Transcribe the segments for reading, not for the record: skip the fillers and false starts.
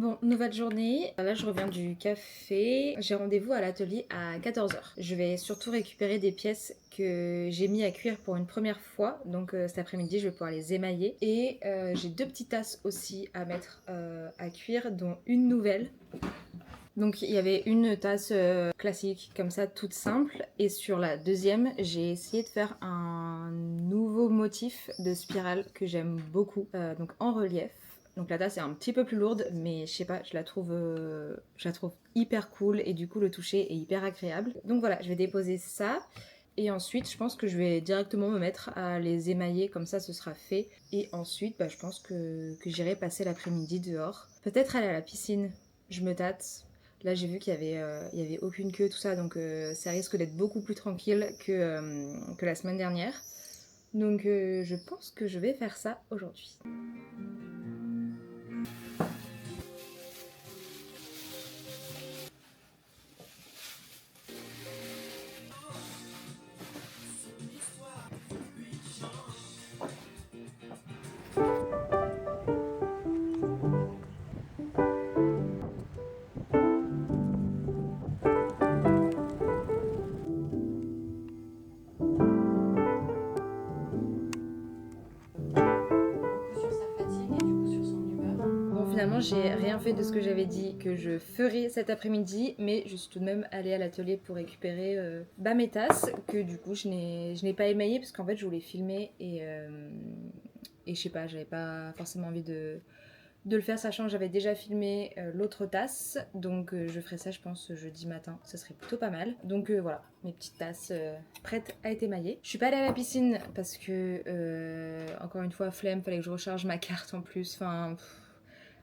Bon, nouvelle journée. Là, je reviens du café. J'ai rendez-vous à l'atelier à 14h. Je vais surtout récupérer des pièces que j'ai mis à cuire pour une première fois. Donc cet après-midi, je vais pouvoir les émailler. Et j'ai 2 petites tasses aussi à mettre à cuire, dont une nouvelle. Donc il y avait une tasse classique comme ça toute simple et sur la deuxième j'ai essayé de faire un nouveau motif de spirale que j'aime beaucoup, donc en relief. Donc la tasse est un petit peu plus lourde mais je sais pas, je la trouve hyper cool et du coup le toucher est hyper agréable. Donc voilà, je vais déposer ça. Et ensuite, je pense que je vais directement me mettre à les émailler, comme ça ce sera fait. Et ensuite, je pense que j'irai passer l'après-midi dehors. Peut-être aller à la piscine, je me tâte. Là, j'ai vu qu'il y avait aucune queue, tout ça, donc ça risque d'être beaucoup plus tranquille que la semaine dernière. Donc je pense que je vais faire ça aujourd'hui. Sur sa fatigue et du coup sur son humeur. Bon, finalement, j'ai rien fait de ce que j'avais dit que je ferais cet après-midi, mais je suis tout de même allée à l'atelier pour récupérer mes tasses, que du coup je n'ai pas émaillé parce qu'en fait je voulais filmer et je sais pas, j'avais pas forcément envie de le faire, sachant que j'avais déjà filmé l'autre tasse, donc je ferai ça je pense jeudi matin, ça serait plutôt pas mal. Donc voilà, mes petites tasses prêtes à être émaillées. Je suis pas allée à la piscine parce que encore une fois flemme, fallait que je recharge ma carte en plus, enfin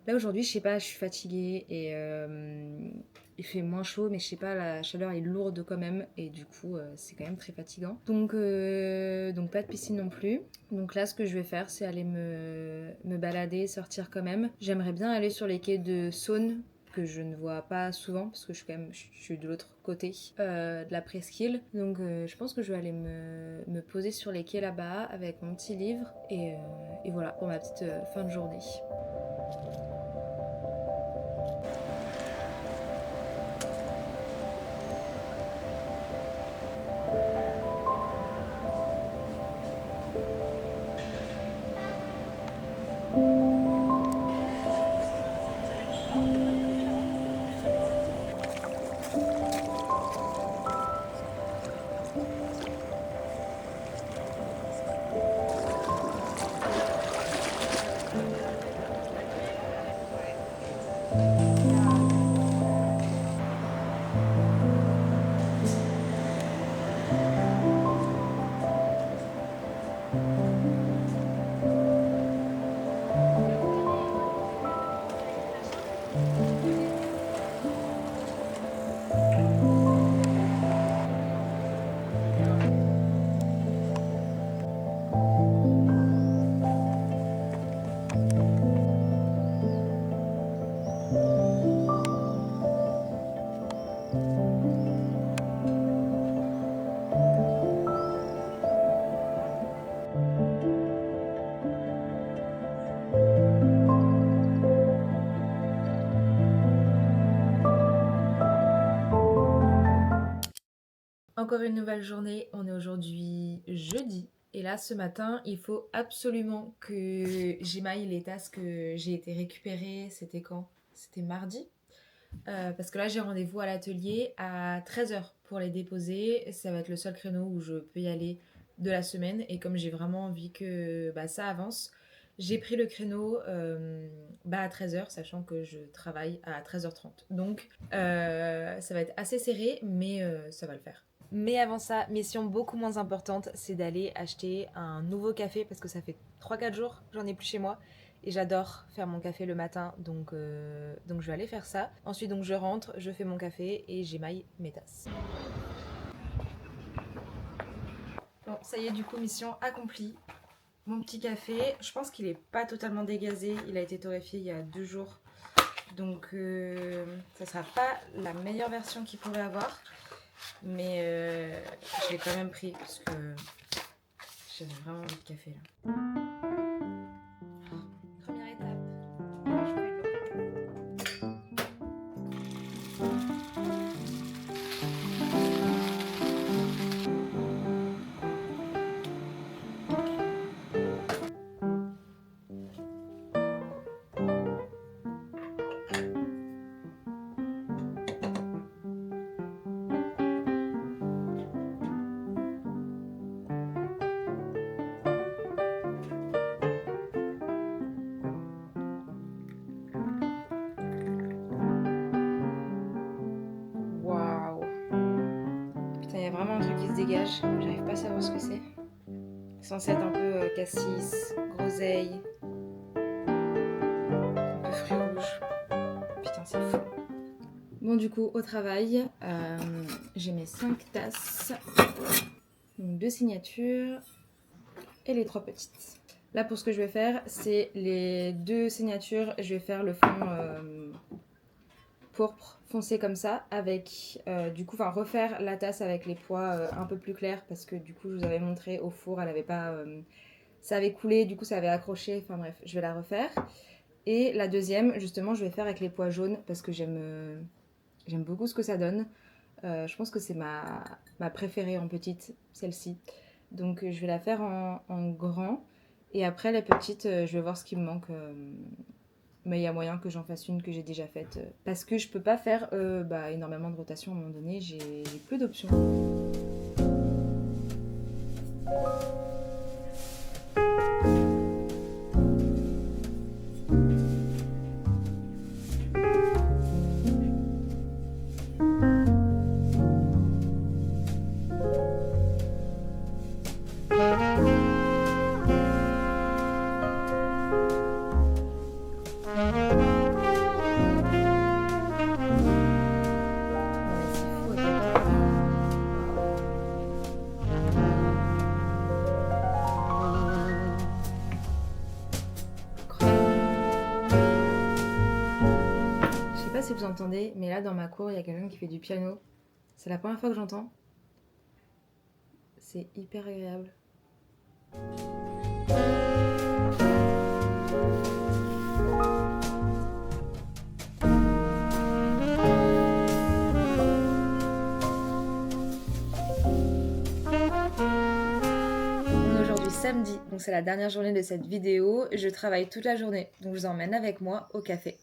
là aujourd'hui je sais pas, je suis fatiguée et il fait moins chaud mais je sais pas, la chaleur est lourde quand même et du coup c'est quand même très fatigant. Donc pas de piscine non plus. Donc là ce que je vais faire c'est aller me balader, sortir quand même. J'aimerais bien aller sur les quais de Saône que je ne vois pas souvent parce que je suis de l'autre côté de la presqu'île. Donc je pense que je vais aller me poser sur les quais là-bas avec mon petit livre et voilà pour ma petite fin de journée. Encore une nouvelle journée, on est aujourd'hui jeudi. Et là, ce matin, il faut absolument que j'émaille les tasses que j'ai été récupérer. C'était quand? C'était mardi. Parce que là, j'ai rendez-vous à l'atelier à 13h pour les déposer. Ça va être le seul créneau où je peux y aller de la semaine. Et comme j'ai vraiment envie que ça avance, j'ai pris le créneau à 13h, sachant que je travaille à 13h30. Donc, ça va être assez serré, mais ça va le faire. Mais avant ça, mission beaucoup moins importante, c'est d'aller acheter un nouveau café parce que ça fait 3-4 jours que j'en ai plus chez moi et j'adore faire mon café le matin, donc je vais aller faire ça. Ensuite donc je rentre, je fais mon café et j'émaille mes tasses. Bon, ça y est, du coup mission accomplie. Mon petit café, je pense qu'il est pas totalement dégazé, il a été torréfié il y a 2 jours. Donc ça sera pas la meilleure version qu'il pourrait avoir. Mais je l'ai quand même pris parce que j'avais vraiment envie de café là. Première étape, je fais l'eau. dégage, j'arrive pas à savoir ce que c'est. C'est censé être un peu cassis, groseille, un peu fruits rouges. Putain, c'est fou. Bon, du coup, au travail, j'ai mes 5 tasses, donc 2 signatures et les 3 petites. Là, pour ce que je vais faire, c'est les 2 signatures, je vais faire le fond pourpre foncé comme ça, avec du coup, refaire la tasse avec les pois un peu plus clairs, parce que du coup, je vous avais montré au four, elle avait pas... ça avait coulé, du coup, ça avait accroché, enfin bref, je vais la refaire. Et la deuxième, justement, je vais faire avec les pois jaunes, parce que j'aime beaucoup ce que ça donne. Je pense que c'est ma préférée en petite, celle-ci. Donc je vais la faire en grand. Et après les petites, je vais voir ce qui me manque. Mais il y a moyen que j'en fasse une que j'ai déjà faite. Parce que je peux pas faire énormément de rotation à un moment donné. J'ai peu d'options. Si vous entendez, mais là dans ma cour il y a quelqu'un qui fait du piano. C'est la première fois que j'entends. C'est hyper agréable. On est aujourd'hui samedi, donc c'est la dernière journée de cette vidéo. Je travaille toute la journée, donc je vous emmène avec moi au café.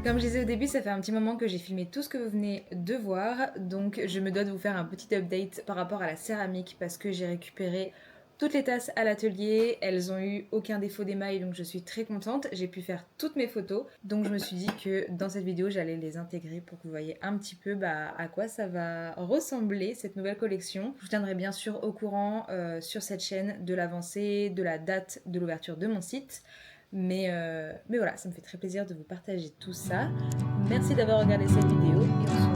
Comme je disais au début, ça fait un petit moment que j'ai filmé tout ce que vous venez de voir, donc je me dois de vous faire un petit update par rapport à la céramique parce que j'ai récupéré toutes les tasses à l'atelier, elles ont eu aucun défaut d'émail donc je suis très contente, j'ai pu faire toutes mes photos, donc je me suis dit que dans cette vidéo j'allais les intégrer pour que vous voyez un petit peu à quoi ça va ressembler cette nouvelle collection. Je vous tiendrai bien sûr au courant sur cette chaîne de l'avancée, de la date de l'ouverture de mon site. Mais voilà, ça me fait très plaisir de vous partager tout ça. Merci d'avoir regardé cette vidéo et on se